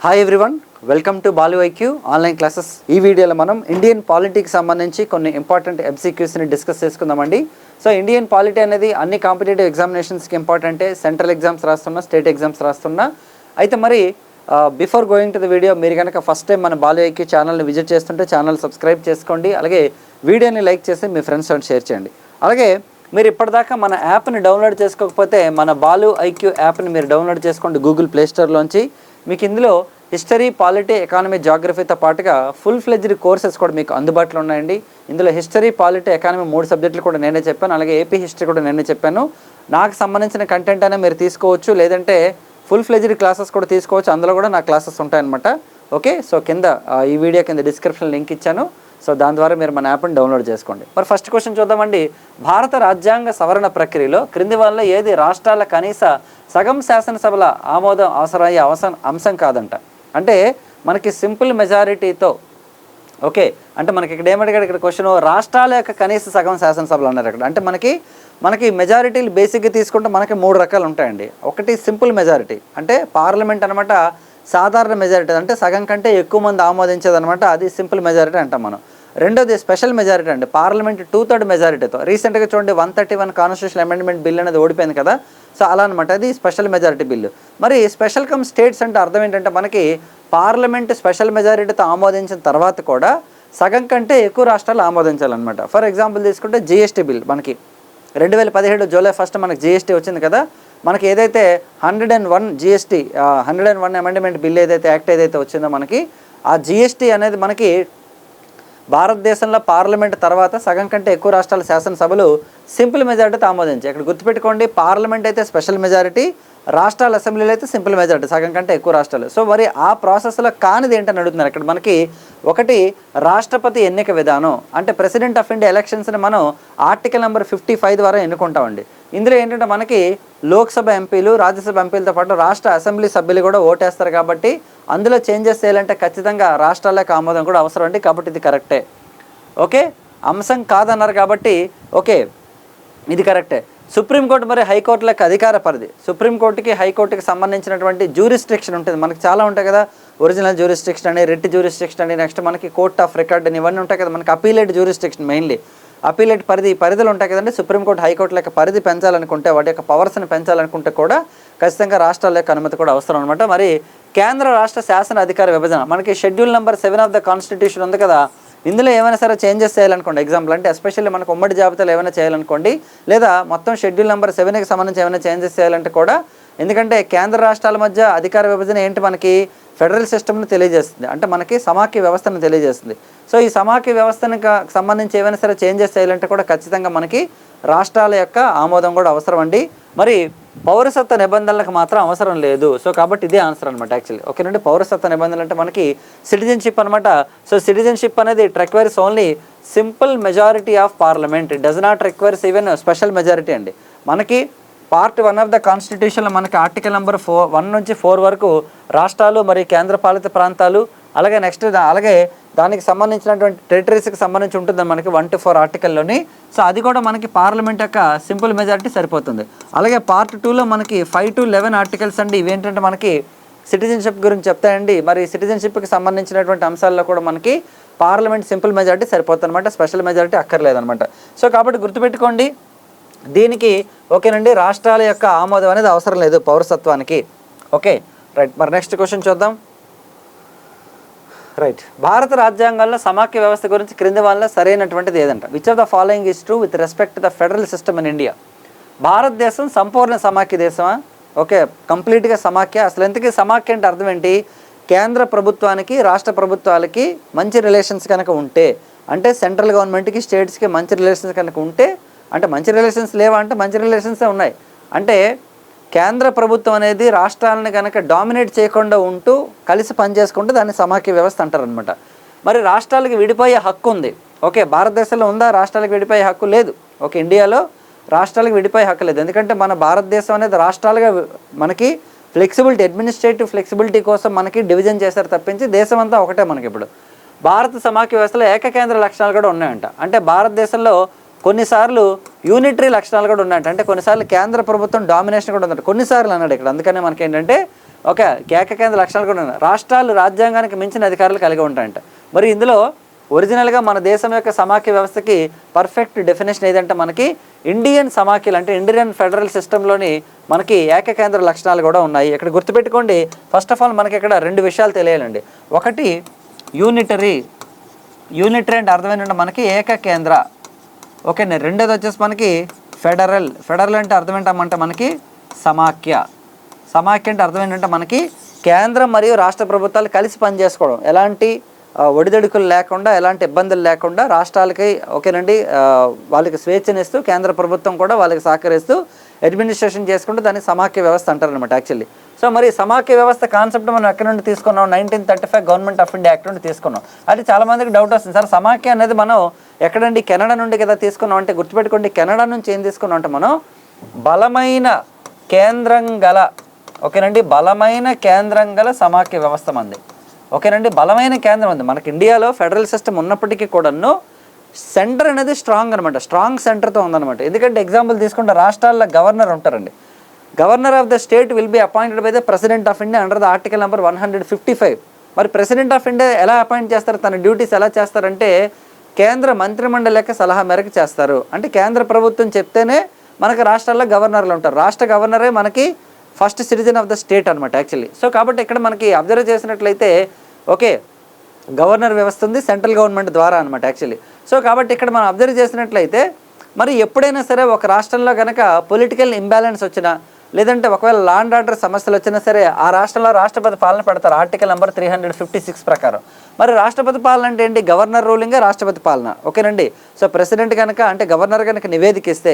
Hi everyone, welcome to Balu IQ online classes. ఈ వీడియోలో మనం ఇండియన్ పాలిటీకి సంబంధించి కొన్ని ఇంపార్టెంట్ MCQsని డిస్కస్ చేసుకుందామండి. సో ఇండియన్ పాలిటీ అనేది అన్ని కాంపిటేటివ్ ఎగ్జామినేషన్స్కి ఇంపార్టెంటే, సెంట్రల్ ఎగ్జామ్స్ రాస్తున్నా, స్టేట్ ఎగ్జామ్స్ రాస్తున్నా. అయితే మరి before going to the video, మీరు కనుక ఫస్ట్ టైం మన బాలు ఐక్యూ ఛానల్ని విజిట్ చేస్తుంటే ఛానల్ సబ్స్క్రైబ్ చేసుకోండి. అలాగే వీడియోని లైక్ చేసి మీ ఫ్రెండ్స్ తో షేర్ చేయండి. అలాగే మీరు ఇప్పటిదాకా మన యాప్ని డౌన్లోడ్ చేసుకోకపోతే మన బాలు ఐక్యూ యాప్ని మీరు డౌన్లోడ్ చేసుకోండి గూగుల్ ప్లేస్టోర్లోంచి. మీకు ఇందులో హిస్టరీ, పాలిటీ, ఎకానమీ, జాగ్రఫీతో పాటుగా ఫుల్ ఫ్లెడ్జ్డ్ కోర్సెస్ కూడా మీకు అందుబాటులో ఉన్నాయండి. ఇందులో హిస్టరీ, పాలిటీ, ఎకానమీ 3 సబ్జెక్టులు కూడా నేనే చెప్పాను. అలాగే ఏపీ హిస్టరీ కూడా నేనే చెప్పాను. నాకు సంబంధించిన కంటెంట్ అయినా మీరు తీసుకోవచ్చు, లేదంటే ఫుల్ ఫ్లెడ్జ్డ్ క్లాసెస్ కూడా తీసుకోవచ్చు. అందులో కూడా నా క్లాసెస్ ఉంటాయన్నమాట. ఓకే, సో కింద ఈ వీడియో కింద డిస్క్రిప్షన్ లింక్ ఇచ్చాను. సో దాని ద్వారా మీరు మన యాప్ని డౌన్లోడ్ చేసుకోండి. మరి ఫస్ట్ క్వశ్చన్ చూద్దామండి. భారత రాజ్యాంగ సవరణ ప్రక్రియలో క్రింది వల్ల ఏది రాష్ట్రాల కనీస సగం శాసనసభల ఆమోదం అవసరమయ్యే అంశం కాదంట? అంటే మనకి సింపుల్ మెజారిటీతో, ఓకే, అంటే మనకి ఇక్కడ ఏమడిగాడు, ఇక్కడ క్వశ్చన్ రాష్ట్రాల యొక్క కనీస సగం శాసనసభలు అన్నారు ఇక్కడ. అంటే మనకి మెజారిటీలు బేసిక్గా తీసుకుంటే మనకి 3 రకాలు ఉంటాయండి. ఒకటి సింపుల్ మెజారిటీ, అంటే పార్లమెంట్ అనమాట సాధారణ మెజారిటీ, అంటే సగం కంటే ఎక్కువ మంది ఆమోదించేది అనమాట, అది సింపుల్ మెజారిటీ అంటాం మనం. రెండోది స్పెషల్ మెజారిటీ అండి, పార్లమెంట్ 2/3 మెజారిటీతో. రీసెంట్గా చూడండి 131 కాన్స్టిట్యూషన్ అమెండ్మెంట్ బిల్ అనేది ఓడిపోయింది కదా, సో అలా అనమాట, అది స్పెషల్ మెజారిటీ బిల్లు. మరి స్పెషల్ కమ్ స్టేట్స్ అంటే అర్థం ఏంటంటే మనకి పార్లమెంట్ స్పెషల్ మెజారిటీతో ఆమోదించిన తర్వాత కూడా సగం కంటే ఎక్కువ రాష్ట్రాలు ఆమోదించాలన్నమాట. ఫర్ ఎగ్జాంపుల్ తీసుకుంటే GST బిల్, మనకి 2017 జూలై 1 మనకి GST వచ్చింది కదా. మనకి ఏదైతే 101 GST 101 అమెండ్మెంట్ బిల్ ఏదైతే యాక్ట్ ఏదైతే వచ్చిందో మనకి ఆ GST అనేది మనకి భారతదేశంలో పార్లమెంట్ తర్వాత సగం కంటే ఎక్కువ రాష్ట్రాల శాసనసభలు సింపుల్ మెజారిటీతో ఆమోదించాయి. ఇక్కడ గుర్తుపెట్టుకోండి, పార్లమెంట్ అయితే స్పెషల్ మెజారిటీ, రాష్ట్రాల అసెంబ్లీలో అయితే సింపుల్ మెజారిటీ, సగం కంటే ఎక్కువ రాష్ట్రాలు. సో మరి ఆ ప్రాసెస్లో కానిది ఏంటని అడుగుతున్నారు ఇక్కడ మనకి. ఒకటి రాష్ట్రపతి ఎన్నిక విధానం, అంటే ప్రెసిడెంట్ ఆఫ్ ఇండియా ఎలక్షన్స్ని మనం ఆర్టికల్ నెంబర్ 55 ద్వారా ఎన్నుకుంటామండి. ఇందులో ఏంటంటే మనకి లోక్సభ ఎంపీలు, రాజ్యసభ ఎంపీలతో పాటు రాష్ట్ర అసెంబ్లీ సభ్యులు కూడా ఓటేస్తారు. కాబట్టి అందులో చేంజెస్ చేయాలంటే ఖచ్చితంగా రాష్ట్రాల యొక్క ఆమోదం కూడా అవసరం అండి. కాబట్టి ఇది కరెక్టే. ఓకే, అంశం కాదన్నారు కాబట్టి ఓకే, ఇది కరెక్టే. సుప్రీంకోర్టు మరి హైకోర్టులకు అధికార పరిధి, సుప్రీంకోర్టుకి హైకోర్టుకి సంబంధించినటువంటి జ్యూరిస్ట్రిక్షన్ ఉంటుంది. మనకి చాలా ఉంటాయి కదా, ఒరిజినల్ జ్యూరిస్ట్రిక్షన్ అని, రిట్ జ్యూరిస్ట్రిక్షన్ అని, నెక్స్ట్ మనకి కోర్ట్ ఆఫ్ రికార్డ్ అని, ఇవన్నీ ఉంటాయి కదా. మనకి అపీలేట్ జ్యూరిస్ట్రిక్షన్, మెయిన్లీ అపీలేట్ పరిధులు ఉంటాయి కదండి. సుప్రీంకోర్టు హైకోర్టుల యొక్క పరిధి పెంచాలనుకుంటే, వాటి యొక్క పవర్స్ని పెంచాలనుకుంటే కూడా ఖచ్చితంగా రాష్ట్రాల యొక్క అనుమతి కూడా అవసరం అనమాట. మరి కేంద్ర రాష్ట్ర శాసన అధికార విభజన, మనకి schedule number 7 of the constitution ఉంది కదా, ఇందులో ఏమైనా సరే చేంజెస్ చేయాలనుకోండి, ఎగ్జాంపుల్ అంటే ఎస్పెషల్లీ మనకు ఉమ్మడి జాబితాలో ఏమైనా చేయాలనుకోండి, లేదా మొత్తం షెడ్యూల్ నెంబర్ 7కి సంబంధించి ఏమైనా చేంజెస్ చేయాలంటే కూడా, ఎందుకంటే కేంద్ర రాష్ట్రాల మధ్య అధికార విభజన ఏంటి, మనకి ఫెడరల్ సిస్టమ్ను తెలియజేస్తుంది, అంటే మనకి సమాఖ్య వ్యవస్థను తెలియజేస్తుంది. సో ఈ సమాఖ్య వ్యవస్థకు సంబంధించి ఏమైనా సరే చేంజెస్ చేయాలంటే కూడా ఖచ్చితంగా మనకి రాష్ట్రాల యొక్క ఆమోదం కూడా అవసరం అండి. మరి పౌరసత్వ నిబంధనలకు మాత్రం అవసరం లేదు. సో కాబట్టి ఇదే ఆన్సర్ అనమాట యాక్చువల్లీ. ఓకేనండి, పౌరసత్వ నిబంధనలు అంటే మనకి సిటిజన్షిప్ అనమాట. సో సిటిజన్షిప్ అనేది it requires only simple majority of parliament, it does not requires even special majority అండి. మనకి పార్ట్ 1 ఆఫ్ ద కాన్స్టిట్యూషన్లో మనకి ఆర్టికల్ నెంబర్ 1 నుంచి 4 వరకు రాష్ట్రాలు మరియు కేంద్రపాలిత ప్రాంతాలు, అలాగే నెక్స్ట్ అలాగే దానికి సంబంధించినటువంటి టెరిటరీస్కి సంబంధించి ఉంటుంది మనకి 1 to 4 ఆర్టికల్లోని. సో అది కూడా మనకి పార్లమెంట్ యొక్క సింపుల్ మెజారిటీ సరిపోతుంది. అలాగే పార్ట్ 2లో మనకి 5 to 11 ఆర్టికల్స్ అండి, ఇవేంటంటే మనకి సిటిజన్షిప్ గురించి చెప్తాయండి. మరి సిటిజన్షిప్కి సంబంధించినటువంటి అంశాల్లో కూడా మనకి పార్లమెంట్ సింపుల్ మెజారిటీ సరిపోతుంది అనమాట, స్పెషల్ మెజారిటీ అక్కర్లేదనమాట. సో కాబట్టి గుర్తుపెట్టుకోండి, దీనికి ఓకేనండి, రాష్ట్రాల యొక్క ఆమోదం అనేది అవసరం లేదు పౌరసత్వానికి. ఓకే రైట్, మరి నెక్స్ట్ క్వశ్చన్ చూద్దాం. రైట్, భారత రాజ్యాంగంలో సమాఖ్య వ్యవస్థ గురించి క్రింది వల్ల సరైనటువంటిది ఏదంట? Which of the following is true with respect to the federal system in India? భారతదేశం సంపూర్ణ సమాఖ్య దేశమా? ఓకే, కంప్లీట్గా సమాఖ్య. అసలు ఎందుకు సమాఖ్య అంటే అర్థం ఏంటి? కేంద్ర ప్రభుత్వానికి రాష్ట్ర ప్రభుత్వాలకి మంచి రిలేషన్స్ కనుక ఉంటే, అంటే సెంట్రల్ గవర్నమెంట్కి స్టేట్స్కి మంచి రిలేషన్స్ కనుక ఉంటే, అంటే మంచి రిలేషన్స్ లేవా అంటే మంచి రిలేషన్సే ఉన్నాయి. అంటే కేంద్ర ప్రభుత్వం అనేది రాష్ట్రాలను కనుక డామినేట్ చేయకుండా ఉంటూ కలిసి పనిచేసుకుంటూ దాన్ని సమాఖ్య వ్యవస్థ అంటారనమాట. మరి రాష్ట్రాలకు విడిపోయే హక్కు ఉంది. ఓకే, భారతదేశంలో ఉందా రాష్ట్రాలకు విడిపోయే హక్కు? లేదు. ఓకే, ఇండియాలో రాష్ట్రాలకు విడిపోయే హక్కు లేదు. ఎందుకంటే మన భారతదేశం అనేది రాష్ట్రాలుగా మనకి ఫ్లెక్సిబిలిటీ, అడ్మినిస్ట్రేటివ్ ఫ్లెక్సిబిలిటీ కోసం మనకి డివిజన్ చేశారు తప్పించి దేశం అంతా ఒకటే మనకి. ఇప్పుడు భారత సమాఖ్య వ్యవస్థలో ఏకకేంద్ర లక్షణాలు కూడా ఉన్నాయంట. అంటే భారతదేశంలో కొన్నిసార్లు యూనిటరీ లక్షణాలు కూడా ఉన్నాయంట. అంటే కొన్నిసార్లు కేంద్ర ప్రభుత్వం డామినేషన్ కూడా ఉందంట, కొన్నిసార్లు అన్నాడు ఇక్కడ. అందుకనే మనకి ఏంటంటే ఒక ఏకకేంద్ర లక్షణాలు కూడా ఉన్నాయి. రాష్ట్రాలు రాజ్యాంగానికి మించిన అధికారులు కలిగి ఉంటాయంట. మరి ఇందులో ఒరిజినల్గా మన దేశం యొక్క సమాఖ్య వ్యవస్థకి పర్ఫెక్ట్ డెఫినేషన్ ఏదంటే మనకి ఇండియన్ సమాఖ్యలు అంటే ఇండియన్ ఫెడరల్ సిస్టంలోని మనకి ఏకకేంద్ర లక్షణాలు కూడా ఉన్నాయి. ఇక్కడ గుర్తుపెట్టుకోండి, ఫస్ట్ ఆఫ్ ఆల్ మనకి ఇక్కడ రెండు విషయాలు తెలియాలండి. ఒకటి యూనిటరీ అంటే అర్థం ఏంటంటే మనకి ఏకకేంద్ర, ఓకేనా. రెండోది వచ్చేసి మనకి ఫెడరల్ అంటే అర్థం ఏంటంటే మనకి సమాఖ్య అంటే అర్థం ఏంటంటే మనకి కేంద్రం మరియు రాష్ట్ర ప్రభుత్వాలు కలిసి పనిచేసుకోవడం, ఎలాంటి ఒడిదొడుకులు లేకుండా, ఎలాంటి ఇబ్బందులు లేకుండా రాష్ట్రాలకి ఓకేనండి వాళ్ళకి స్వేచ్ఛనిస్తూ కేంద్ర ప్రభుత్వం కూడా వాళ్ళకి సహకరిస్తూ అడ్మినిస్ట్రేషన్ చేసుకుంటూ దాన్ని సమాఖ్య వ్యవస్థ అంటారనమాట యాక్చువల్లీ. సో మరి సమాఖ్య వ్యవస్థ కాన్సెప్ట్ మనం ఎక్కడి నుండి తీసుకున్నాం? 1935 గవర్నమెంట్ ఆఫ్ ఇండియా యాక్ట్ నుండి తీసుకున్నాం. అది చాలామందికి డౌట్ వస్తుంది, సార్ సమాఖ్య అనేది మనం ఎక్కడండి? కెనడా నుండి కదా తీసుకున్నాం. అంటే గుర్తుపెట్టుకోండి, కెనడా నుంచి ఏం తీసుకున్నాం అంటే మనం బలమైన కేంద్రం గల ఓకేనండి బలమైన కేంద్రం గల సమాఖ్య వ్యవస్థ మంది, ఓకేనండి. బలమైన కేంద్రం ఉంది మనకి ఇండియాలో. ఫెడరల్ సిస్టమ్ ఉన్నప్పటికీ కూడాను సెంటర్ అనేది స్ట్రాంగ్ అనమాట, స్ట్రాంగ్ సెంటర్తో ఉందన్నమాట. ఎందుకంటే ఎగ్జాంపుల్ తీసుకుంటే రాష్ట్రాల్లో గవర్నర్ ఉంటారండి. Governor of the state will be appointed by the president of India under the article number 155. మరి ప్రెసిడెంట్ ఆఫ్ ఇండియా ఎలా అపాయింట్ చేస్తారు? తన డ్యూటీస్ ఎలా చేస్తారంటే కేంద్ర మంత్రిమండలి యొక్క సలహా మేరకు చేస్తారు. అంటే కేంద్ర ప్రభుత్వం చెప్తేనే మనకి రాష్ట్రాల్లో గవర్నర్లు ఉంటారు. రాష్ట్ర గవర్నరే మనకి first citizen of the state అనమాట యాక్చువల్లీ. సో కాబట్టి ఇక్కడ మనకి అబ్జర్వ్ చేసినట్లయితే ఓకే గవర్నర్ వ్యవస్థ ఉంది సెంట్రల్ గవర్నమెంట్ ద్వారా అనమాట యాక్చువల్లీ. సో కాబట్టి ఇక్కడ మనం అబ్జర్వ్ చేసినట్లయితే మరి ఎప్పుడైనా సరే ఒక రాష్ట్రంలో కనుక పొలిటికల్ ఇంబ్యాలెన్స్ వచ్చినా, లేదంటే ఒకవేళ లా అండ్ ఆర్డర్ సమస్యలు వచ్చినా సరే ఆ రాష్ట్రంలో రాష్ట్రపతి పాలన పెడతారు ఆర్టికల్ నెంబర్ 356 ప్రకారం. మరి రాష్ట్రపతి పాలన అంటే ఏంటి? గవర్నర్ రూలింగే రాష్ట్రపతి పాలన, ఓకేనండి. సో ప్రెసిడెంట్ కనుక అంటే గవర్నర్ కనుక నివేదిక ఇస్తే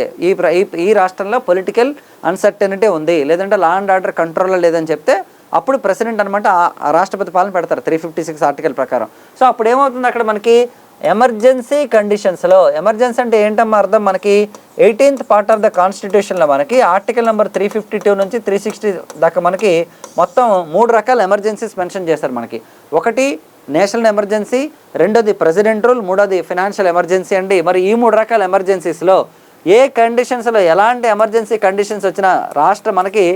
ఈ రాష్ట్రంలో పొలిటికల్ అన్సర్టెనిటీ ఉంది, లేదంటే లా అండ్ ఆర్డర్ కంట్రోల్లో లేదని చెప్తే అప్పుడు ప్రెసిడెంట్ అనమాట ఆ రాష్ట్రపతి పాలన పెడతారు 356 ఆర్టికల్ ప్రకారం. సో అప్పుడు ఏమవుతుంది అక్కడ మనకి ఎమర్జెన్సీ కండిషన్స్లో, ఎమర్జెన్సీ అంటే ఏంటమ్మా అర్థం? మనకి 18th పార్ట్ ఆఫ్ ద కాన్స్టిట్యూషన్లో మనకి ఆర్టికల్ నెంబర్ 352 నుంచి 360 దాకా మనకి మొత్తం 3 రకాల ఎమర్జెన్సీస్ మెన్షన్ చేశారు మనకి. ఒకటి నేషనల్ ఎమర్జెన్సీ, రెండోది ప్రెసిడెంట్ రూల్, మూడోది ఫైనాన్షియల్ ఎమర్జెన్సీ అండి. మరి ఈ 3 రకాల ఎమర్జెన్సీస్లో ఏ కండిషన్స్లో ఎలాంటి ఎమర్జెన్సీ కండిషన్స్ వచ్చినా మనకి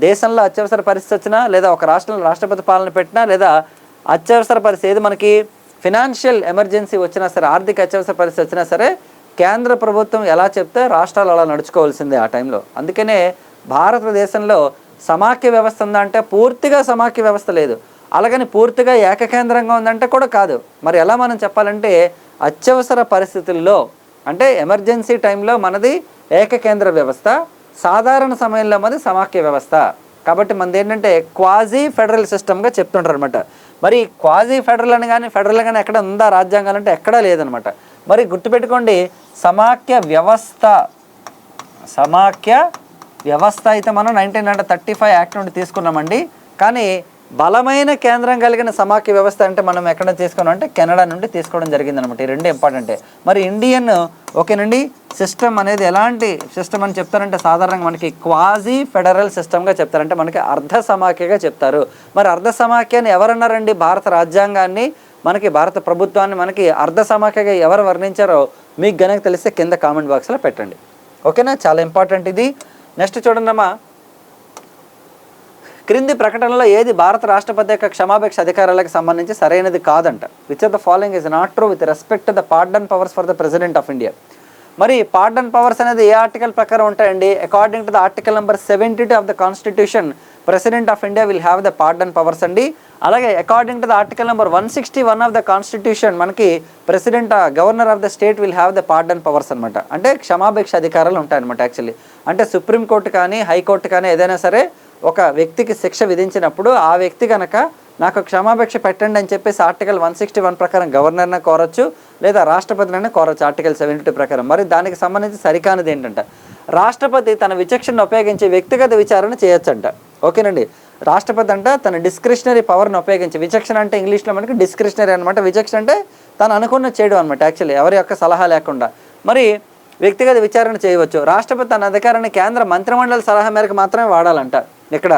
దేశంలో అత్యవసర పరిస్థితి వచ్చినా, లేదా ఒక రాష్ట్రంలో రాష్ట్రపతి పాలన పెట్టినా, లేదా అత్యవసర పరిస్థితి ఏది మనకి ఫినాన్షియల్ ఎమర్జెన్సీ వచ్చినా సరే, ఆర్థిక అత్యవసర పరిస్థితి వచ్చినా సరే కేంద్ర ప్రభుత్వం ఎలా చెప్తే రాష్ట్రాలు అలా నడుచుకోవాల్సిందే ఆ టైంలో. అందుకనే భారతదేశంలో సమాఖ్య వ్యవస్థ ఉందంటే పూర్తిగా సమాఖ్య వ్యవస్థ లేదు, అలాగని పూర్తిగా ఏకకేంద్రంగా ఉందంటే కూడా కాదు. మరి ఎలా మనం చెప్పాలంటే అత్యవసర పరిస్థితుల్లో అంటే ఎమర్జెన్సీ టైంలో మనది ఏకకేంద్ర వ్యవస్థ, సాధారణ సమయంలో మనది సమాఖ్య వ్యవస్థ. కాబట్టి మనది ఏంటంటే క్వాజీ ఫెడరల్ సిస్టమ్గా చెప్తుంటారు అనమాట. మరి క్వాజీ ఫెడరల్ అని కానీ ఫెడరల్ కానీ ఎక్కడ ఉందా రాజ్యాంగాలు అంటే ఎక్కడా లేదనమాట. మరి గుర్తుపెట్టుకోండి, సమాఖ్య వ్యవస్థ అయితే మనం 1935 యాక్ట్ నుండి తీసుకున్నామండి. కానీ బలమైన కేంద్రం కలిగిన సమాఖ్య వ్యవస్థ అంటే మనం ఎక్కడ తీసుకున్నాం అంటే కెనడా నుండి తీసుకోవడం జరిగింది అనమాట. ఈ రెండు ఇంపార్టెంటే. మరి ఇండియన్ ఓకేనండి సిస్టమ్ అనేది ఎలాంటి సిస్టమ్ అని చెప్తారంటే సాధారణంగా మనకి క్వాజీ ఫెడరల్ సిస్టమ్గా చెప్తారంటే మనకి అర్ధ సమాఖ్యగా చెప్తారు. మరి అర్ధ సమాఖ్య అని ఎవరన్నారండి? భారత రాజ్యాంగాన్ని మనకి భారత ప్రభుత్వాన్ని మనకి అర్ధ సమాఖ్యగా ఎవరు వర్ణించారో మీకు గనక తెలిస్తే కింద కామెంట్ బాక్స్లో పెట్టండి, ఓకేనా. చాలా ఇంపార్టెంట్ ఇది. నెక్స్ట్ చూడండమ్మా, క్రింది ప్రకటనలో ఏది భారత రాష్ట్రపతి యొక్క క్షమాభిక్ష అధికారాలకు సంబంధించి సరైనది కాదంట? Which of the following is not true with respect to the pardon powers for the president of India? మరి పార్డన్ పవర్స్ అనేది ఏ ఆర్టికల్ ప్రకారం ఉంటాయండి? According to the article number 72 of the constitution president of India will have the pardon powers అండి. అలాగే according to the article number 161 of the constitution మనకి president governor of the state will have the pardon powers అనమాట. అంటే క్షమాభిక్ష అధికారాలు ఉంటాయన్నమాట actually. అంటే supreme court కానీ హైకోర్టు కానీ ఏదైనా సరే ఒక వ్యక్తికి శిక్ష విధించినప్పుడు ఆ వ్యక్తి కనుక నాకు క్షమాభిక్ష పెట్టండి అని చెప్పేసి ఆర్టికల్ 161 ప్రకారం గవర్నర్ని కోరచ్చు, లేదా రాష్ట్రపతినైనా కోరచ్చు ఆర్టికల్ 72 ప్రకారం. మరి దానికి సంబంధించి సరికానిది ఏంటంటే రాష్ట్రపతి తన విచక్షణను ఉపయోగించి వ్యక్తిగత విచారణ చేయొచ్చంట, ఓకేనండి. రాష్ట్రపతి అంటే తన డిస్క్రిషనరీ పవర్ని ఉపయోగించి, విచక్షణ అంటే ఇంగ్లీష్లో మనకి డిస్క్రిషనరీ అనమాట, విచక్షణ అంటే తను అనుకున్న చేయడం అనమాట యాక్చువల్లీ, ఎవరి యొక్క సలహా లేకుండా. మరి వ్యక్తిగత విచారణ చేయవచ్చు. రాష్ట్రపతి తన అధికారాన్ని కేంద్ర మంత్రిమండలి సలహా మేరకు మాత్రమే వాడాలంట. ఇక్కడ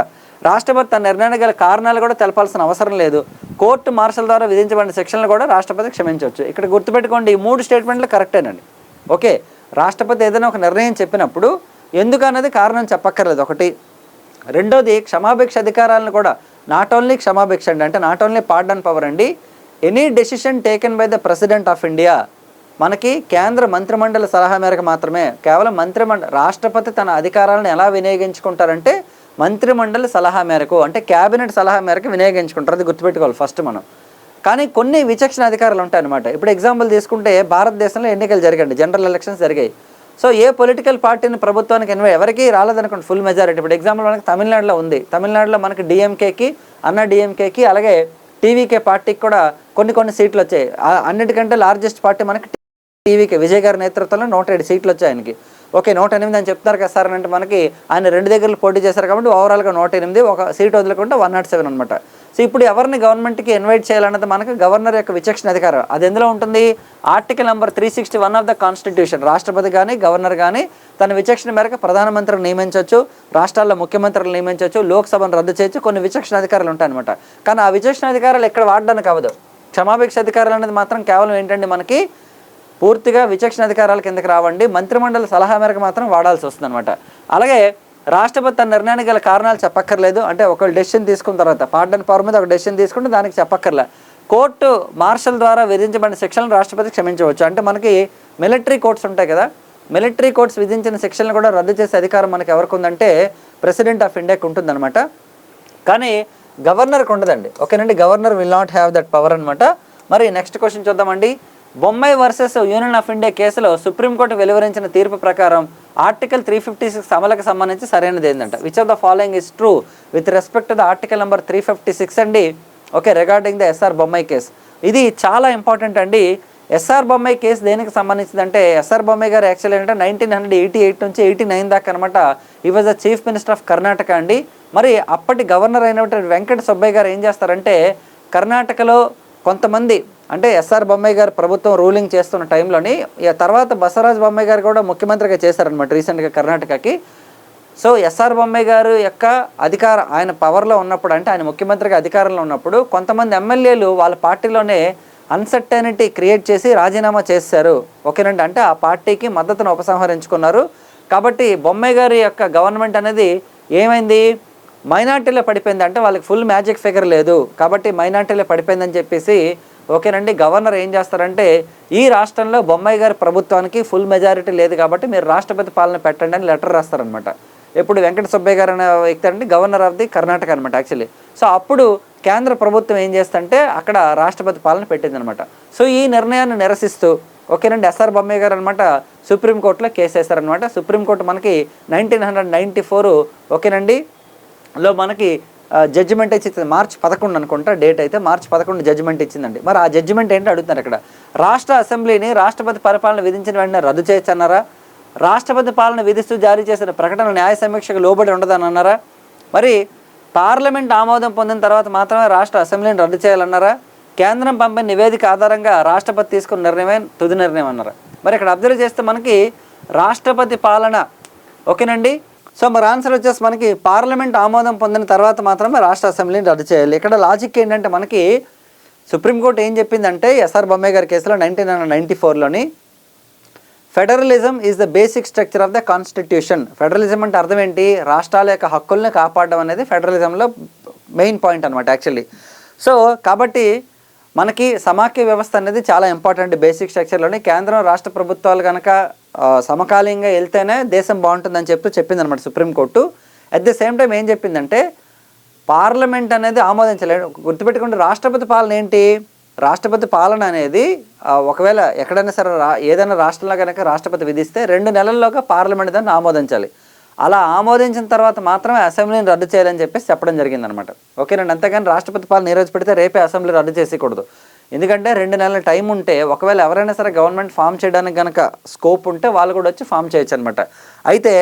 రాష్ట్రపతి తన నిర్ణయానికి గల కారణాలు కూడా తెలపాల్సిన అవసరం లేదు. కోర్టు మార్షల్ ద్వారా విధించబడిన శిక్షలను కూడా రాష్ట్రపతి క్షమించవచ్చు. ఇక్కడ గుర్తుపెట్టుకోండి, ఈ 3 స్టేట్మెంట్లు కరెక్టేనండి, ఓకే. రాష్ట్రపతి ఏదైనా ఒక నిర్ణయం చెప్పినప్పుడు ఎందుకు అన్నది కారణం చెప్పక్కర్లేదు ఒకటి. రెండోది క్షమాభిక్ష అధికారాలను కూడా నాట్ ఓన్లీ క్షమాభిక్ష అండి, అంటే నాట్ ఓన్లీ పార్డన్ పవర్ అండి, any decision taken by the president of India, మనకి కేంద్ర మంత్రిమండలి సలహా మేరకు మాత్రమే, కేవలం రాష్ట్రపతి తన అధికారాలను ఎలా వినియోగించుకుంటారంటే మంత్రిమండలి సలహా మేరకు, అంటే క్యాబినెట్ సలహా మేరకు వినియోగించుకుంటారు, అది గుర్తుపెట్టుకోవాలి ఫస్ట్ మనం. కానీ కొన్ని విచక్షణ అధికారాలు ఉంటాయన్నమాట. ఇప్పుడు ఎగ్జాంపుల్ తీసుకుంటే భారతదేశంలో ఎన్నికలు జరిగాయి, జనరల్ ఎలక్షన్స్ జరిగాయి. సో ఏ పొలిటికల్ పార్టీని ప్రభుత్వానికి ఎవరికి రాలేదనుకోండి ఫుల్ మెజారిటీ. ఇప్పుడు ఎగ్జాంపుల్ మనకి తమిళనాడులో ఉంది, తమిళనాడులో మనకి డిఎంకేకి, అన్నా డిఎంకేకి, అలాగే టీవీకే పార్టీకి కూడా కొన్ని సీట్లు వచ్చాయి. అన్నిటికంటే లార్జెస్ట్ పార్టీ మనకి టీవీకే, విజయ్ గారి నేతృత్వంలో 107 సీట్లు వచ్చాయి ఆయనకి. ఓకే 108 అని చెప్తారు కదా సార్ అంటే మనకి ఆయన 2 దగ్గరలు పోటీ చేశారు కాబట్టి ఓవరాల్గా 108, ఒక సీట్ వదులుకుంటే 107 అనమాట. సో ఇప్పుడు ఎవరిని గవర్నమెంట్కి ఇన్వైట్ చేయాలన్నది మనకు గవర్నర్ యొక్క విచక్షణ అధికారం. అది ఎందులో ఉంటుంది, article number 361 of the constitution. రాష్ట్రపతి కానీ గవర్నర్ కానీ తన విచక్షణ మేరకు ప్రధానమంత్రిని నియమించవచ్చు, రాష్ట్రాల్లో ముఖ్యమంత్రులను నియమించవచ్చు, లోక్సభను రద్దు చేయొచ్చు, కొన్ని విచక్షణ అధికారాలు ఉంటాయన్నమాట. కానీ ఆ విచక్షణ అధికారాలు ఎక్కడ వాడడానికి అవ్వదు. క్షమాభిక్ష అధికారాలు అనేది మాత్రం కేవలం ఏంటంటే మనకి పూర్తిగా విచక్షణ అధికారాల కిందకి రావండి, మంత్రిమండలి సలహా మేరకు మాత్రం వాడాల్సి వస్తుంది అనమాట. అలాగే రాష్ట్రపతి తన నిర్ణయానికి గల కారణాలు చెప్పక్కర్లేదు, అంటే ఒక డెసిషన్ తీసుకున్న తర్వాత పార్డన్ పవర్ మీద ఒక డెసిషన్ తీసుకుంటే దానికి చెప్పక్కర్లే. కోర్టు మార్షల్ ద్వారా విధించబడిన శిక్షలను రాష్ట్రపతి క్షమించవచ్చు. అంటే మనకి మిలిటరీ కోర్ట్స్ ఉంటాయి కదా, మిలిటరీ కోర్ట్స్ విధించిన శిక్షలను కూడా రద్దు చేసే అధికారం మనకి ఎవరికి ఉందంటే ప్రెసిడెంట్ ఆఫ్ ఇండియాకి ఉంటుందన్నమాట. కానీ గవర్నర్కి ఉండదండి. ఓకేనండి, governor will not have that power అనమాట. మరి నెక్స్ట్ క్వశ్చన్ చూద్దామండి. Bommai versus Union of India కేసులో సుప్రీంకోర్టు వెలువరించిన తీర్పు ప్రకారం ఆర్టికల్ 356 అమలుకు సంబంధించి సరైనది ఏంటంటే which of the following is true with respect to the article number 356 అండి. Okay, regarding the SR Bommai case. ఇది చాలా ఇంపార్టెంట్ అండి. ఎస్ఆర్ బొమ్మాయి కేసు దేనికి సంబంధించిందంటే ఎస్ఆర్ బొమ్మాయి గారు యాక్చువల్ ఏంటంటే 1988 నుంచి 89 దాకా అనమాట ఈ was the chief minister of Karnataka అండి. మరి అప్పటి గవర్నర్ అయినటువంటి వెంకట సుబ్బయ్య గారు ఏం చేస్తారంటే కర్ణాటకలో కొంతమంది అంటే ఎస్ఆర్ బొమ్మాయి గారు ప్రభుత్వం రూలింగ్ చేస్తున్న టైంలోని తర్వాత బసవరాజ బొమ్మాయి గారు కూడా ముఖ్యమంత్రిగా చేశారనమాట రీసెంట్గా కర్ణాటకకి. సో ఎస్ఆర్ బొమ్మాయి గారు యొక్క ఆయన పవర్లో ఉన్నప్పుడు, అంటే ఆయన ముఖ్యమంత్రిగా అధికారంలో ఉన్నప్పుడు కొంతమంది ఎమ్మెల్యేలు వాళ్ళ పార్టీలోనే అన్సర్టనిటీ క్రియేట్ చేసి రాజీనామా చేశారు. ఓకేనండి, అంటే ఆ పార్టీకి మద్దతును ఉపసంహరించుకున్నారు. కాబట్టి బొమ్మాయి గారి యొక్క గవర్నమెంట్ అనేది ఏమైంది, మైనార్టీలో పడిపోయింది. అంటే వాళ్ళకి ఫుల్ మ్యాజిక్ ఫిగర్ లేదు కాబట్టి మైనార్టీలో పడిపోయిందని చెప్పేసి ఓకేనండి గవర్నర్ ఏం చేస్తారంటే ఈ రాష్ట్రంలో బొమ్మాయి గారి ప్రభుత్వానికి ఫుల్ మెజారిటీ లేదు కాబట్టి మీరు రాష్ట్రపతి పాలన పెట్టండి అని లెటర్ రాస్తారనమాట. ఎప్పుడు వెంకట సుబ్బయ్య గారు అనే వ్యక్తి అండి గవర్నర్ ఆఫ్ ది కర్ణాటక అనమాట యాక్చువల్లీ. సో అప్పుడు కేంద్ర ప్రభుత్వం ఏం చేస్తుంటే అక్కడ రాష్ట్రపతి పాలన పెట్టిందనమాట. సో ఈ నిర్ణయాన్ని నిరసిస్తూ ఓకేనండి ఎస్ఆర్ బొమ్మాయి గారు అనమాట సుప్రీంకోర్టులో కేసు వేశారనమాట. సుప్రీంకోర్టు మనకి 1994 ఓకేనండి లో మనకి జడ్జిమెంట్ ఇచ్చింది. మార్చి 11 అనుకుంటా డేట్ అయితే, మార్చి 11 జడ్జిమెంట్ ఇచ్చిందండి. మరి ఆ జడ్జిమెంట్ ఏంటో అడుగుతున్నారు ఇక్కడ. రాష్ట్ర అసెంబ్లీని రాష్ట్రపతి పరిపాలన విధించిన వెంటనే రద్దు చేయొచ్చు అన్నారా, రాష్ట్రపతి పాలన విధిస్తూ జారీ చేసిన ప్రకటన న్యాయ సమీక్షకు లోబడి ఉండదని అన్నారా, మరి పార్లమెంట్ ఆమోదం పొందిన తర్వాత మాత్రమే రాష్ట్ర అసెంబ్లీని రద్దు చేయాలన్నారా, కేంద్రం పంపిన నివేదిక ఆధారంగా రాష్ట్రపతి తీసుకున్న నిర్ణయమే తుది నిర్ణయం అన్నారా. మరి ఇక్కడ అబ్జర్వ్ చేస్తే మనకి రాష్ట్రపతి పాలన ఓకేనండి. సో మరి ఆన్సర్ వచ్చేసి మనకి పార్లమెంట్ ఆమోదం పొందిన తర్వాత మాత్రమే రాష్ట్ర అసెంబ్లీని రద్దు చేయాలి. ఇక్కడ లాజిక్ ఏంటంటే మనకి సుప్రీంకోర్టు ఏం చెప్పిందంటే ఎస్ఆర్ బొమ్మాయి గారి కేసులో 1994లోని federalism is the basic structure of the constitution. Federalism అంటే అర్థం ఏంటి, రాష్ట్రాల యొక్క హక్కుల్ని కాపాడడం అనేది ఫెడరలిజంలో మెయిన్ పాయింట్ అనమాట యాక్చువల్లీ. సో కాబట్టి మనకి సమాఖ్య వ్యవస్థ అనేది చాలా ఇంపార్టెంట్ బేసిక్ స్ట్రక్చర్లోని. కేంద్రం రాష్ట్ర ప్రభుత్వాలు కనుక సమకాలీనంగా వెళ్తేనే దేశం బాగుంటుందని చెప్పింది అనమాట supreme court. At the same time ఏం చెప్పిందంటే పార్లమెంట్ అనేది ఆమోదించలేదు. గుర్తుపెట్టుకుంటే రాష్ట్రపతి పాలన ఏంటి, రాష్ట్రపతి పాలన అనేది ఒకవేళ ఎక్కడైనా సరే ఏదైనా రాష్ట్రంలో కనుక రాష్ట్రపతి విధిస్తే 2 నెలల్లోగా పార్లమెంట్ దాన్ని ఆమోదించాలి. అలా ఆమోదించిన తర్వాత మాత్రమే అసెంబ్లీని రద్దు చేయాలని చెప్పేసి చెప్పడం జరిగిందనమాట. ఓకేనండి, అంతేగాని రాష్ట్రపతి పాలన ఈ రోజు పెడితే రేపే అసెంబ్లీ రద్దు చేసేయకూడదు. ఎందుకంటే 2 నెలల టైం ఉంటే ఒకవేళ ఎవరైనా సరే గవర్నమెంట్ ఫామ్ చేయడానికి కనుక స్కోప్ ఉంటే వాళ్ళు కూడా వచ్చి ఫామ్ చేయొచ్చు అనమాట. అయితే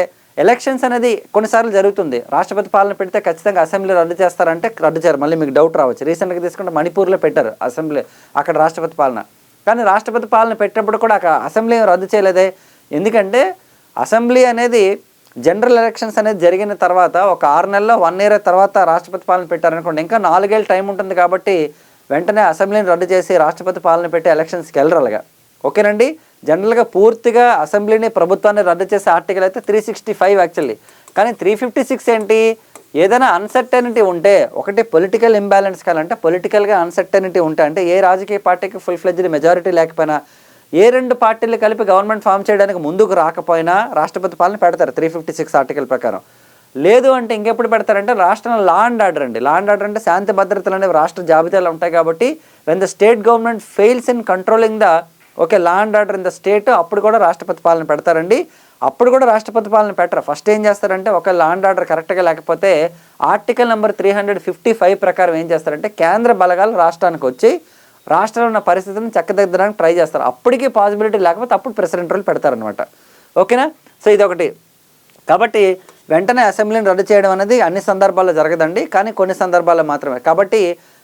ఎలక్షన్స్ అనేది కొన్నిసార్లు జరుగుతుంది. రాష్ట్రపతి పాలన పెడితే ఖచ్చితంగా అసెంబ్లీ రద్దు చేస్తారంటే రద్దు చేయరు. మళ్ళీ మీకు డౌట్ రావచ్చు. రీసెంట్గా తీసుకుంటే మణిపూర్లో పెట్టారు అసెంబ్లీ, అక్కడ రాష్ట్రపతి పాలన. కానీ రాష్ట్రపతి పాలన పెట్టినప్పుడు కూడా అసెంబ్లీ రద్దు చేయలేదే. ఎందుకంటే అసెంబ్లీ అనేది జనరల్ ఎలక్షన్స్ అనేది జరిగిన తర్వాత ఒక 6 నెలల్లో 1 ఇయర్ తర్వాత రాష్ట్రపతి పాలన పెట్టారనుకోండి, ఇంకా 4 ఏళ్ళు టైం ఉంటుంది కాబట్టి వెంటనే అసెంబ్లీని రద్దు చేసి రాష్ట్రపతి పాలన పెట్టి ఎలక్షన్స్కి వెళ్ళరు అలాగా. ఓకేనండి, జనరల్గా పూర్తిగా అసెంబ్లీని ప్రభుత్వాన్ని రద్దు చేసే ఆర్టికల్ అయితే 365 యాక్చువల్లీ. కానీ 356 ఏంటి, ఏదైనా అన్సర్టనిటీ ఉంటే, ఒకటి పొలిటికల్ ఇంబ్యాలెన్స్ కావాలంటే పొలిటికల్గా అన్సర్టనిటీ ఉంటే, అంటే ఏ రాజకీయ పార్టీకి ఫుల్ ఫ్లెడ్జ్డ్ మెజారిటీ లేకపోయినా, ఏ రెండు పార్టీలు కలిపి గవర్నమెంట్ ఫామ్ చేయడానికి ముందుకు రాకపోయినా రాష్ట్రపతి పాలన పెడతారు 356 ఆర్టికల్ ప్రకారం. లేదు అంటే ఇంకెప్పుడు పెడతారంటే రాష్ట్రంలో లా అండ్ ఆర్డర్ అండి. లా అండ్ ఆర్డర్ అంటే శాంతి భద్రతలు అనేవి రాష్ట్ర జాబితాలో ఉంటాయి కాబట్టి when the state government fails in controlling the law and order in the state, అప్పుడు కూడా రాష్ట్రపతి పాలన పెడతారండి. అప్పుడు కూడా రాష్ట్రపతి పాలన పెట్టరు. ఫస్ట్ ఏం చేస్తారంటే ఒక లా అండ్ ఆర్డర్ కరెక్ట్గా లేకపోతే ఆర్టికల్ నెంబర్ 355 ప్రకారం ఏం చేస్తారంటే కేంద్ర బలగాలు రాష్ట్రానికి వచ్చి రాష్ట్రంలో ఉన్న పరిస్థితిని చక్కదిద్దడానికి ట్రై చేస్తారు. అప్పటికీ పాసిబిలిటీ లేకపోతే అప్పుడు ప్రెసిడెంట్ రూల్ పెడతారనమాట. ఓకేనా? సో ఇదొకటి. కాబట్టి వెంటనే అసెంబ్లీని రద్దు చేయడం అనేది అన్ని సందర్భాల్లో జరగదండి, కానీ కొన్ని సందర్భాల్లో మాత్రమే. కాబట్టి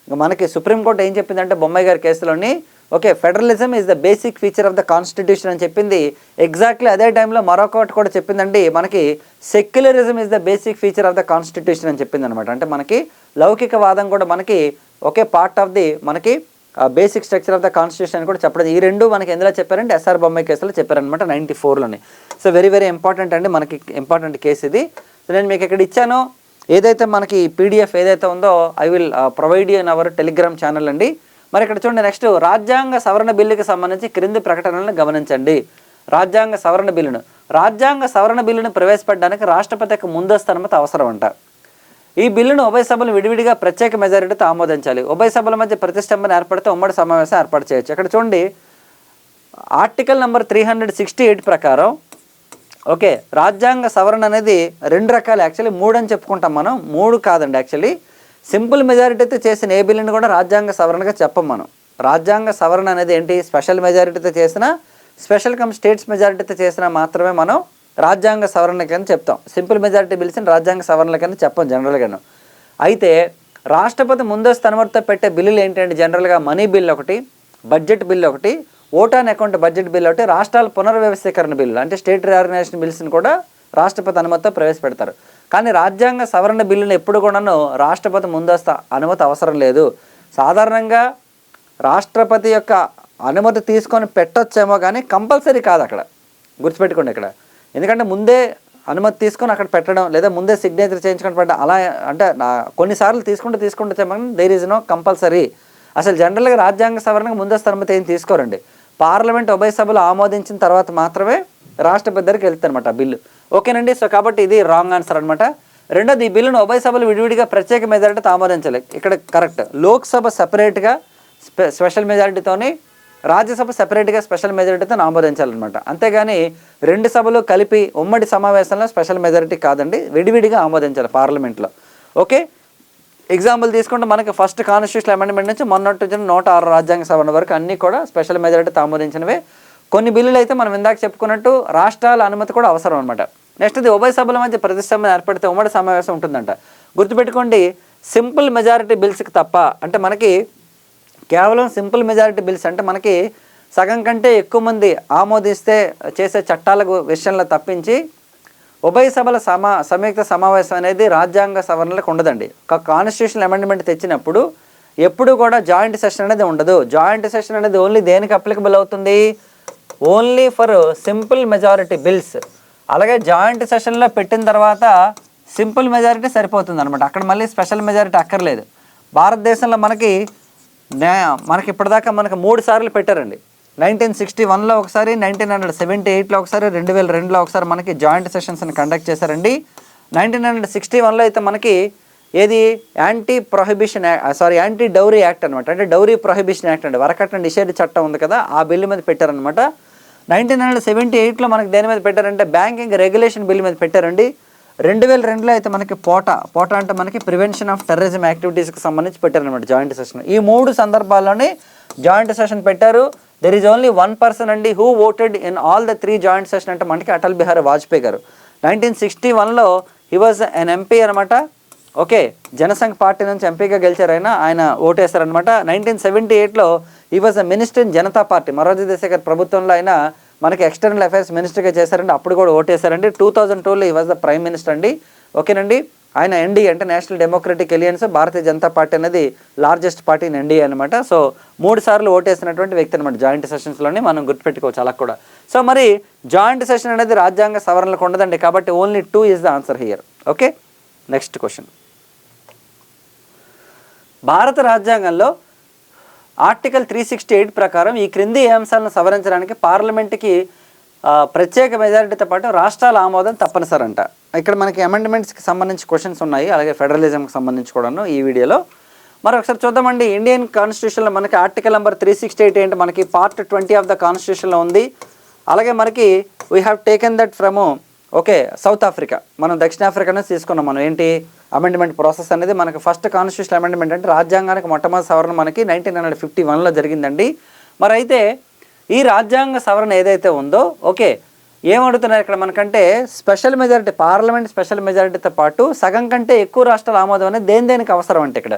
మనకి సుప్రీంకోర్టు ఏం చెప్పిందంటే బొమ్మాయి గారి కేసులోని okay federalism is the basic feature of the constitution అని చెప్పింది. ఎగ్జాక్ట్లీ అదే టైంలో మరొకటి కూడా చెప్పిందండి, మనకి secularism is the basic feature of the constitution అని చెప్పింది అనమాట. అంటే మనకి లౌకికవాదం కూడా మనకి ఒకే పార్ట్ ఆఫ్ ది మనకి basic structure of the constitution కూడా చెప్పడం. ఈ రెండు మనకి ఎందులో చెప్పారంటే ఎస్ఆర్ బొమ్మాయి కేసులో చెప్పారనమాట 94లోని. సో వెరీ వెరీ ఇంపార్టెంట్ అండి, మనకి ఇంపార్టెంట్ కేసు ఇది. సో నేను మీకు ఇక్కడ ఇచ్చాను ఏదైతే మనకి పీడిఎఫ్ ఏదైతే ఉందో I will provide you in our Telegram channel అండి. మరి ఇక్కడ చూడండి, నెక్స్ట్ రాజ్యాంగ సవరణ బిల్లుకి సంబంధించి క్రింది ప్రకటనలను గమనించండి. రాజ్యాంగ సవరణ బిల్లును ప్రవేశపెట్టడానికి రాష్ట్రపతి యొక్క ముందస్తు అనుమతి అవసరం అంట. ఈ బిల్లును ఉభయ సభలు విడివిడిగా ప్రత్యేక మెజారిటీతో ఆమోదించాలి. ఉభయ సభల మధ్య ప్రతిష్టంభన ఏర్పడితే ఉమ్మడి సమావేశం ఏర్పాటు చేయొచ్చు. ఇక్కడ చూడండి ఆర్టికల్ నెంబర్ 368 ప్రకారం ఓకే రాజ్యాంగ సవరణ అనేది రెండు రకాలు, యాక్చువల్లీ 3 అని చెప్పుకుంటాం మనం. 3 కాదండి, యాక్చువల్లీ సింపుల్ మెజారిటీతో చేసిన ఏ బిల్లుని కూడా రాజ్యాంగ సవరణగా చెప్పం మనం. రాజ్యాంగ సవరణ అనేది ఏంటి, స్పెషల్ మెజారిటీతో చేసిన, స్పెషల్ కమ్ స్టేట్స్ మెజారిటీతో చేసినా మాత్రమే మనం రాజ్యాంగ సవరణకని చెప్తాం. సింపుల్ మెజారిటీ బిల్స్ని రాజ్యాంగ సవరణకని చెప్పం జనరల్గాను. అయితే రాష్ట్రపతి ముందస్తు అనుమతితో పెట్టే బిల్లులు ఏంటంటే జనరల్గా మనీ బిల్ ఒకటి, బడ్జెట్ బిల్ ఒకటి, vote on account budget bill ఒకటి, రాష్ట్రాల పునర్వ్యవస్థీకరణ బిల్లు అంటే స్టేట్ రీఆర్గనైజేషన్ బిల్స్ని కూడా రాష్ట్రపతి అనుమతితో ప్రవేశపెడతారు. కానీ రాజ్యాంగ సవరణ బిల్లును ఎప్పుడు కూడాను రాష్ట్రపతి ముందస్తు అనుమతి అవసరం లేదు. సాధారణంగా రాష్ట్రపతి యొక్క అనుమతి తీసుకొని పెట్టొచ్చేమో కానీ కంపల్సరీ కాదు. అక్కడ గుర్తుపెట్టుకోండి ఇక్కడ, ఎందుకంటే ముందే అనుమతి తీసుకొని అక్కడ పెట్టడం లేదా ముందే సిగ్నేచర్ చేయించుకొని పెట్టడం అలా అంటే కొన్నిసార్లు తీసుకుంటే దేర్ ఈజ్ నో కంపల్సరీ. అసలు జనరల్గా రాజ్యాంగ సవరణకు ముందస్తు అనుమతి ఏం తీసుకోరండి. పార్లమెంట్ ఉభయ సభలు ఆమోదించిన తర్వాత మాత్రమే రాష్ట్రపతి దగ్గరికి వెళ్తుంది అనమాట బిల్లు. ఓకేనండి. సో కాబట్టి ఇది రాంగ్ ఆన్సర్ అనమాట. రెండోది, ఈ బిల్లును ఉభయ సభలు విడివిడిగా ప్రత్యేక మెజారిటీతో ఆమోదించాలి. ఇక్కడ కరెక్ట్. లోక్సభ సెపరేట్గా స్పెషల్ మెజారిటీతోని, రాజ్యసభ సెపరేట్గా స్పెషల్ మెజారిటీతో ఆమోదించాలన్నమాట. అంతేగాని రెండు సభలు కలిపి ఉమ్మడి సమావేశంలో స్పెషల్ మెజారిటీ కాదండి, విడివిడిగా ఆమోదించాలి పార్లమెంట్లో. ఓకే, ఎగ్జాంపుల్ తీసుకుంటే మనకి ఫస్ట్ కాన్స్టిట్యూషన్ అమెండ్మెంట్ నుంచి మొన్నటి 106 రాజ్యాంగ సవరణ వరకు అన్నీ కూడా స్పెషల్ మెజారిటీతో ఆమోదించినవే. కొన్ని బిల్లులు అయితే మనం ఇందాక చెప్పుకున్నట్టు రాష్ట్రాల అనుమతి కూడా అవసరం అనమాట. నెక్స్ట్ ఇది ఉభయ సభల మధ్య ప్రతిష్టంభన ఏర్పడితే ఉమ్మడి సమావేశం ఉంటుందంట. గుర్తుపెట్టుకోండి, సింపుల్ మెజారిటీ బిల్స్కి తప్ప, అంటే మనకి కేవలం సింపుల్ మెజారిటీ బిల్స్ అంటే మనకి సగం కంటే ఎక్కువ మంది ఆమోదిస్తే చేసే చట్టాల విషయంలో తప్పించి ఉభయ సభల సంయుక్త సమావేశం అనేది రాజ్యాంగ సవరణలకు ఉండదండి. ఒక కాన్స్టిట్యూషన్ అమెండ్మెంట్ తెచ్చినప్పుడు ఎప్పుడు కూడా జాయింట్ సెషన్ అనేది ఉండదు. జాయింట్ సెషన్ అనేది ఓన్లీ దేనికి అప్లికబుల్ అవుతుంది, only for simple majority bills. అలాగే జాయింట్ సెషన్లో పెట్టిన తర్వాత సింపుల్ మెజారిటీ సరిపోతుంది అనమాట. అక్కడ మళ్ళీ స్పెషల్ మెజారిటీ అక్కర్లేదు. భారతదేశంలో మనకి ఇప్పటిదాకా మనకు 3 సార్లు పెట్టారండి. 1961లో ఒకసారి, 1978లో ఒకసారి, 2002లో ఒకసారి మనకి జాయింట్ సెషన్స్ని కండక్ట్ చేశారండి. 1961లో అయితే మనకి ఏది యాంటీ డౌరీ యాక్ట్ అనమాట. అంటే డౌరీ ప్రొహిబిషన్ యాక్ట్ అండి, వరకట్న నిషేధ చట్టం ఉంది కదా, ఆ బిల్లు మీద పెట్టారనమాట. 1978లో మనకి దేని మీద పెట్టారంటే బ్యాంకింగ్ రెగ్యులేషన్ బిల్ మీద పెట్టారండి. 2002లో అయితే మనకి పోటా అంటే మనకి ప్రివెన్షన్ ఆఫ్ టెర్రరిజం యాక్టివిటీస్కి సంబంధించి పెట్టారనమాట జాయింట్ సెషన్. ఈ 3 సందర్భాల్లోనే జాయింట్ సెషన్ పెట్టారు. దెర్ ఈజ్ ఓన్లీ 1 పర్సన్ అండి who voted in all the 3 joint session అంటే మనకి అటల్ బిహారీ వాజ్పేయి గారు. 1961లో హీ వాజ్ ఎన్ ఎంపీ అనమాట. ఓకే, జనసంఘ్ పార్టీ నుంచి ఎంపీగా గెలిచారు ఆయన ఓటేశారనమాట. 1978లో he was a minister in Janata party, Morarji Desai గారి ప్రభుత్వంలో ఆయన మనకి ఎక్స్టర్నల్ అఫైర్స్ మినిస్టర్గా చేశారండి. అప్పుడు కూడా ఓటేశారండి. 2002లో he was the prime minister అండి. ఓకేనండి. ఆయన ఎన్డీఏ అంటే national democratic alliance, Bharatiya Janata party అనేది లార్జెస్ట్ పార్టీ ఇన్ ఎన్డీఏ అనమాట. సో 3 సార్లు ఓటేసినటువంటి వ్యక్తి అనమాట జాయింట్ సెషన్స్లోనే, మనం గుర్తుపెట్టుకోవచ్చు అలా కూడా. సో మరి జాయింట్ సెషన్ అనేది రాజ్యాంగ సవరణలకు ఉండదండి. కాబట్టి only 2 is the answer here. Okay, next question. భారత రాజ్యాంగంలో ఆర్టికల్ 368 ప్రకారం ఈ క్రింది ఏ అంశాలను సవరించడానికి పార్లమెంట్కి ప్రత్యేక మెజారిటీతో పాటు రాష్ట్రాల ఆమోదం తప్పనిసరి అంట. ఇక్కడ మనకి అమెండ్మెంట్స్కి సంబంధించి క్వశ్చన్స్ ఉన్నాయి, అలాగే ఫెడరలిజంకి సంబంధించి కూడాను ఈ వీడియోలో. మరి ఒకసారి చూద్దామండి. ఇండియన్ కాన్స్టిట్యూషన్లో మనకి ఆర్టికల్ నెంబర్ 368 ఏంటి, మనకి పార్ట్ 20 ఆఫ్ ద కాన్స్టిట్యూషన్లో ఉంది. అలాగే మనకి we have taken that from south Africa. మనం దక్షిణాఫ్రికా నుంచి తీసుకున్నాం. మనం ఏంటి అమెండ్మెంట్ ప్రాసెస్ అనేది మనకి ఫస్ట్ కాన్స్టిట్యూషన్ అమెండ్మెంట్ అంటే రాజ్యాంగానికి మొట్టమొదటి సవరణ మనకి 1951లో జరిగిందండి. మరి అయితే ఈ రాజ్యాంగ సవరణ ఏదైతే ఉందో ఏమడుగుతున్నారు ఇక్కడ మనకంటే స్పెషల్ మెజారిటీ, పార్లమెంట్ స్పెషల్ మెజారిటీతో పాటు సగం కంటే ఎక్కువ రాష్ట్రాల ఆమోదం అనేది దేనికి అవసరం అంటే ఇక్కడ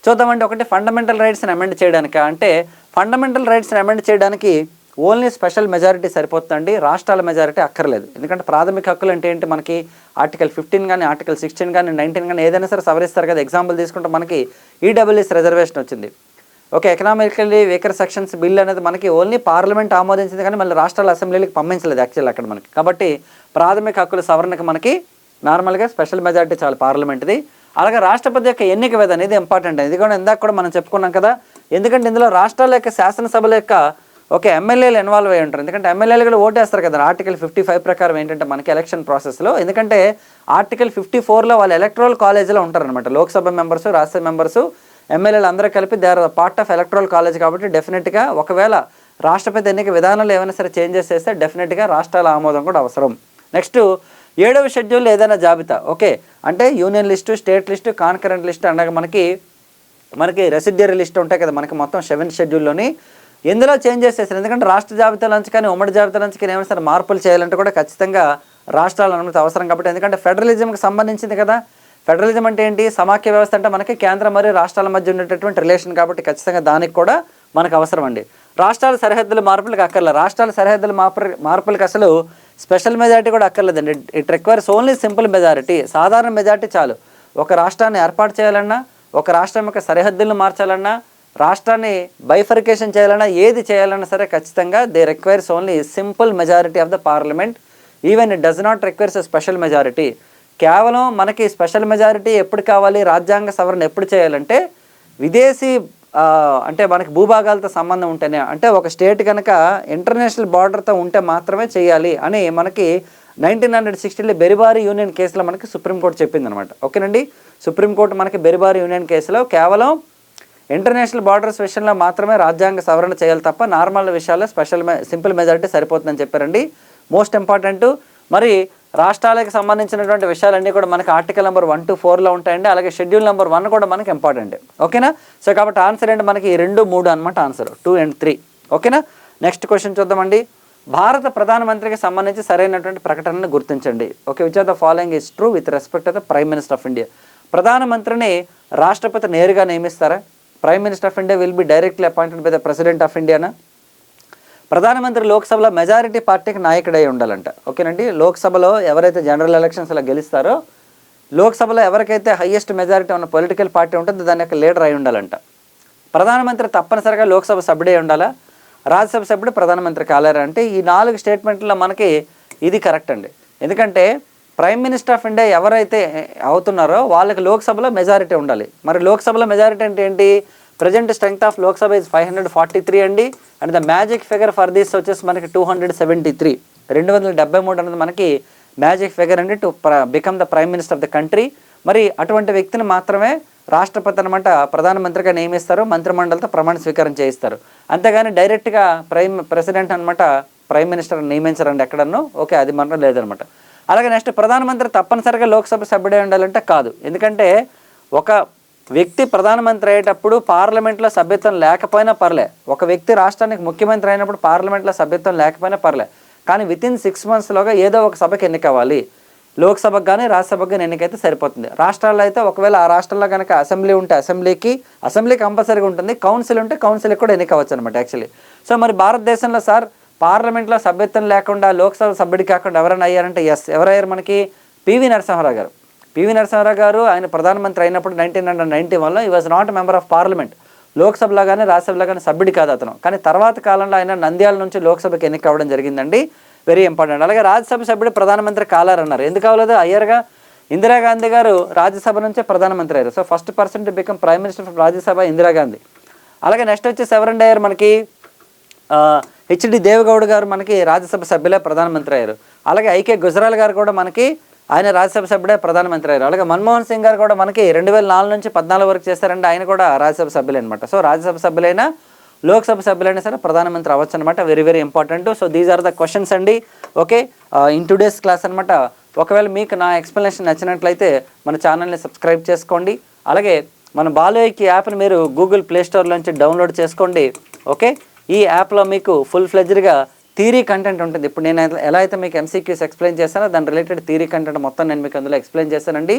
చూద్దామంటే ఒకటి ఫండమెంటల్ రైట్స్ని అమెండ్ చేయడానికి. అంటే ఫండమెంటల్ రైట్స్ని అమెండ్ చేయడానికి ఓన్లీ స్పెషల్ మెజారిటీ సరిపోతుందండి, రాష్ట్రాల మెజారిటీ అక్కర్లేదు. ఎందుకంటే ప్రాథమిక హక్కులు అంటే ఏంటి, మనకి ఆర్టికల్ 15 కానీ ఆర్టికల్ 16 కానీ 19 కానీ ఏదైనా సరే సవరిస్తారు కదా. ఎగ్జాంపుల్ తీసుకుంటే మనకి ఈడబ్ల్యూఎస్ రిజర్వేషన్ వచ్చింది. ఎకనామికల్లీ వీకర్ సెక్షన్స్ బిల్ అనేది మనకి ఓన్లీ పార్లమెంట్ ఆమోదించింది కానీ మళ్ళీ రాష్ట్రాల అసెంబ్లీలకు పంపించలేదు యాక్చువల్ అక్కడ మనకి. కాబట్టి ప్రాథమిక హక్కుల సవరణకు మనకి నార్మల్గా స్పెషల్ మెజారిటీ చాలు పార్లమెంట్ది. అలాగే రాష్ట్రపతి యొక్క ఎన్నిక విధానం ఇది ఇంపార్టెంట్. ఇది కూడా ఇందాక కూడా మనం చెప్పుకున్నాం కదా. ఎందుకంటే ఇందులో రాష్ట్రాల యొక్క శాసనసభల యొక్క ఎమ్మెల్యేలు ఇన్వాల్వ్ అయ్యి ఉంటారు. ఎందుకంటే ఎమ్మెల్యేలు కూడా ఓటేస్తారు కదా ఆర్టికల్ 55 ప్రకారం ఏంటంటే మనకి ఎలక్షన్ ప్రాసెస్లో. ఎందుకంటే ఆర్టికల్ 54లో వాళ్ళు ఎలక్ట్రల్ కాలేజీలో ఉంటారనమాట. లోక్సభ మెంబర్సు, రాజ్యసభ మెంబర్సు, ఎమ్మెల్యేలు అందరూ కలిపి they are part of electoral college. కాబట్టి డెఫినెట్గా ఒకవేళ రాష్ట్రపతి ఎన్నిక విధానంలో ఏమైనా సరే చేంజెస్ చేస్తే డెఫినెట్గా రాష్ట్రాల ఆమోదం కూడా అవసరం. నెక్స్ట్ 7వ షెడ్యూల్ ఏదైనా జాబితా అంటే union list, state list, concurrent list అనగా మనకి రెసిడ్యూరీ లిస్ట్ ఉంటాయి కదా మనకి మొత్తం 7th షెడ్యూల్లోని. ఎందులో చేంజెస్ చేస్తారు, ఎందుకంటే రాష్ట్ర జాబితాల నుంచి కానీ ఉమ్మడి జాబితాల నుంచి కానీ ఏమైనా సరే మార్పులు చేయాలంటే కూడా ఖచ్చితంగా రాష్ట్రాల అనుమతి అవసరం. కాబట్టి ఎందుకంటే ఫెడరలిజంకి సంబంధించింది కదా. ఫెడరలిజం అంటే ఏంటి, సమాఖ్య వ్యవస్థ అంటే మనకి కేంద్ర మరియు రాష్ట్రాల మధ్య ఉండేటటువంటి రిలేషన్. కాబట్టి ఖచ్చితంగా దానికి కూడా మనకు అవసరం అండి. రాష్ట్రాల సరిహద్దుల మార్పులకు అక్కర్లేదు. రాష్ట్రాల సరిహద్దుల మార్పులకు అసలు స్పెషల్ మెజారిటీ కూడా అక్కర్లేదండి. It requires only simple majority, సాధారణ మెజారిటీ చాలు. ఒక రాష్ట్రాన్ని ఏర్పాటు చేయాలన్నా, ఒక రాష్ట్రం యొక్క సరిహద్దులను మార్చాలన్నా, రాష్ట్రాన్ని బైఫర్కేషన్ చేయాలన్నా, ఏది చేయాలన్నా సరే ఖచ్చితంగా they requires only simple majority of the parliament. Even it does not requires a special majority. కేవలం మనకి స్పెషల్ మెజారిటీ ఎప్పుడు కావాలి, రాజ్యాంగ సవరణ ఎప్పుడు చేయాలంటే విదేశీ అంటే మనకి భూభాగాలతో సంబంధం ఉంటేనే, అంటే ఒక స్టేట్ కనుక ఇంటర్నేషనల్ బార్డర్తో ఉంటే మాత్రమే చేయాలి అని మనకి 1960లో బెరిబారి యూనియన్ కేసులో మనకి సుప్రీంకోర్టు చెప్పింది అనమాట. ఓకేనండి. సుప్రీంకోర్టు మనకి బెరిబారి యూనియన్ కేసులో కేవలం ఇంటర్నేషనల్ బార్డర్స్ విషయంలో మాత్రమే రాజ్యాంగ సవరణ చేయాలి తప్ప నార్మల్ విషయాల్లో సింపుల్ మెజారిటీ సరిపోతుందని చెప్పారండి. Most important. మరి రాష్ట్రాలకు సంబంధించినటువంటి విషయాలన్నీ కూడా మనకి ఆర్టికల్ నెంబర్ 1 to 4లో ఉంటాయండి. అలాగే షెడ్యూల్ నెంబర్ 1 కూడా మనకి ఇంపార్టెంట్. ఓకేనా. సో కాబట్టి ఆన్సర్ ఏంటి మనకి 2, 3 అనమాట ఆన్సర్, 2 and 3. ఓకేనా. నెక్స్ట్ క్వశ్చన్ చూద్దామండి. భారత ప్రధానమంత్రికి సంబంధించి సరైనటువంటి ప్రకటనను గుర్తించండి. Which of the following is true with respect to the prime minister of India. ప్రధానమంత్రిని రాష్ట్రపతి నేరుగా నియమిస్తారా? Prime minister of India will be directly appointed by the president of ఇండియానా? ప్రధానమంత్రి లోక్సభలో మెజారిటీ పార్టీకి నాయకుడై ఉండాలంట. ఓకేనండి. లోక్సభలో ఎవరైతే జనరల్ ఎలక్షన్స్లో గెలుస్తారో, లోక్సభలో ఎవరికైతే హయ్యెస్ట్ మెజారిటీ ఉన్న పొలిటికల్ పార్టీ ఉంటుందో దాని యొక్క లీడర్ అయి ఉండాలంట. ప్రధానమంత్రి తప్పనిసరిగా లోక్సభ సభ్యుడే ఉండాలా, రాజ్యసభ సభ్యుడు ప్రధానమంత్రి కాలేరా అంటే ఈ 4 స్టేట్మెంట్లో మనకి ఇది కరెక్ట్ అండి. ఎందుకంటే ప్రైమ్ మినిస్టర్ ఆఫ్ ఇండియా ఎవరైతే అవుతున్నారో వాళ్ళకి లోక్సభలో మెజారిటీ ఉండాలి. మరి లోక్సభలో మెజారిటీ అంటే ఏంటి, present strength of Lok Sabha is 543 అండి. And the magic figure for this వచ్చేసి మనకి 273, 273 అనేది మనకి మ్యాజిక్ ఫిగర్ అండి to become the prime minister of the country. మరి అటువంటి వ్యక్తిని మాత్రమే రాష్ట్రపతి అనమాట ప్రధానమంత్రిగా నియమిస్తారు, మంత్రిమండలితో ప్రమాణ స్వీకారం చేయిస్తారు. అంతేగాని డైరెక్ట్గా ప్రెసిడెంట్ అనమాట ప్రైమ్ మినిస్టర్ నియమించారండి ఎక్కడన్నో. అది మనం లేదనమాట. అలాగే నెక్స్ట్ ప్రధానమంత్రి తప్పనిసరిగా లోక్సభ సభ్యుడే ఉండాలంటే కాదు. ఎందుకంటే ఒక వ్యక్తి ప్రధానమంత్రి అయ్యేటప్పుడు పార్లమెంట్లో సభ్యత్వం లేకపోయినా పర్లే, ఒక వ్యక్తి రాష్ట్రానికి ముఖ్యమంత్రి అయినప్పుడు పార్లమెంట్లో సభ్యత్వం లేకపోయినా పర్లే, కానీ వితిన్ 6 monthsలోగా ఏదో ఒక సభకి ఎన్నికవ్వాలి. లోక్సభకు కానీ రాజ్యసభకు కానీ ఎన్నికైతే సరిపోతుంది. రాష్ట్రాల్లో అయితే ఒకవేళ ఆ రాష్ట్రంలో కనుక అసెంబ్లీ ఉంటే అసెంబ్లీ కంపల్సరీగా ఉంటుంది, కౌన్సిల్ ఉంటే కౌన్సిల్కి కూడా ఎన్నికవచ్చు అనమాట యాక్చువల్లీ. సో మరి భారతదేశంలో సార్ పార్లమెంట్లో సభ్యత్వం లేకుండా లోక్సభ సభ్యుడి కాకుండా ఎవరైనా అయ్యారంటే ఎవరయ్యారు మనకి పివి నరసింహారావు గారు. పివి నరసింహారావు గారు ఆయన ప్రధానమంత్రి అయినప్పుడు 1991లో ఈ was not member of parliament. లోక్సభలో కానీ రాజ్యసభలో కానీ సభ్యుడి కాదు అతను. కానీ తర్వాత కాలంలో ఆయన నంద్యాల నుంచి లోక్సభకి ఎన్నిక అవ్వడం జరిగిందండి. Very important. అలాగే రాజ్యసభ సభ్యుడు ప్రధానమంత్రి కాలారన్నారు. ఎందుకు అవ్వలేదు, అయ్యారుగా. ఇందిరాగాంధీ గారు రాజ్యసభ నుంచే ప్రధానమంత్రి అయ్యారు. So first person to become prime minister of Rajya Sabha Indira Gandhi. అలాగే నెక్స్ట్ వచ్చేసి ఎవరండి అయ్యారు మనకి, హెచ్డి దేవగౌడ్ గారు మనకి రాజ్యసభ సభ్యులే ప్రధానమంత్రి అయ్యారు. అలాగే ఐకే గుజరాల్ గారు కూడా మనకి ఆయన రాజ్యసభ సభ్యుడే ప్రధానమంత్రి అయ్యారు. అలాగే మన్మోహన్ సింగ్ గారు కూడా మనకి 2004 నుంచి 14 వరకు చేశారండి, ఆయన కూడా రాజ్యసభ సభ్యులే అనమాట. సో రాజ్యసభ సభ్యులైనా లోక్సభ సభ్యులైనా సరే ప్రధానమంత్రి అవ్వచ్చు అనమాట. Very very important. So these are the questions అండి. ఓకే, ఇన్ టుడేస్ క్లాస్ అనమాట. ఒకవేళ మీకు నా ఎక్స్ప్లెనేషన్ నచ్చినట్లయితే మన ఛానల్ని సబ్స్క్రైబ్ చేసుకోండి. అలాగే మన బాలుఐక్యూ యాప్ని మీరు గూగుల్ ప్లే స్టోర్లోంచి డౌన్లోడ్ చేసుకోండి. ఓకే, ఈ యాప్లో మీకు ఫుల్ ఫ్లెడ్జ్డ్గా థియరీ కంటెంట్ ఉంటుంది. ఇప్పుడు నేను ఎలా అయితే మీకు ఎంసీక్యూస్ ఎక్స్ప్లెయిన్ చేస్తానో దాని రిలేటెడ్ థియరీ కంటెంట్ మొత్తం నేను మీకు అందులో ఎక్స్ప్లెయిన్ చేస్తానండి.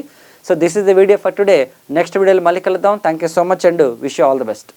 So this is the video for today. Next వీడియోలో మళ్ళీ కలుద్దాం. Thank you so much and wish you all the best.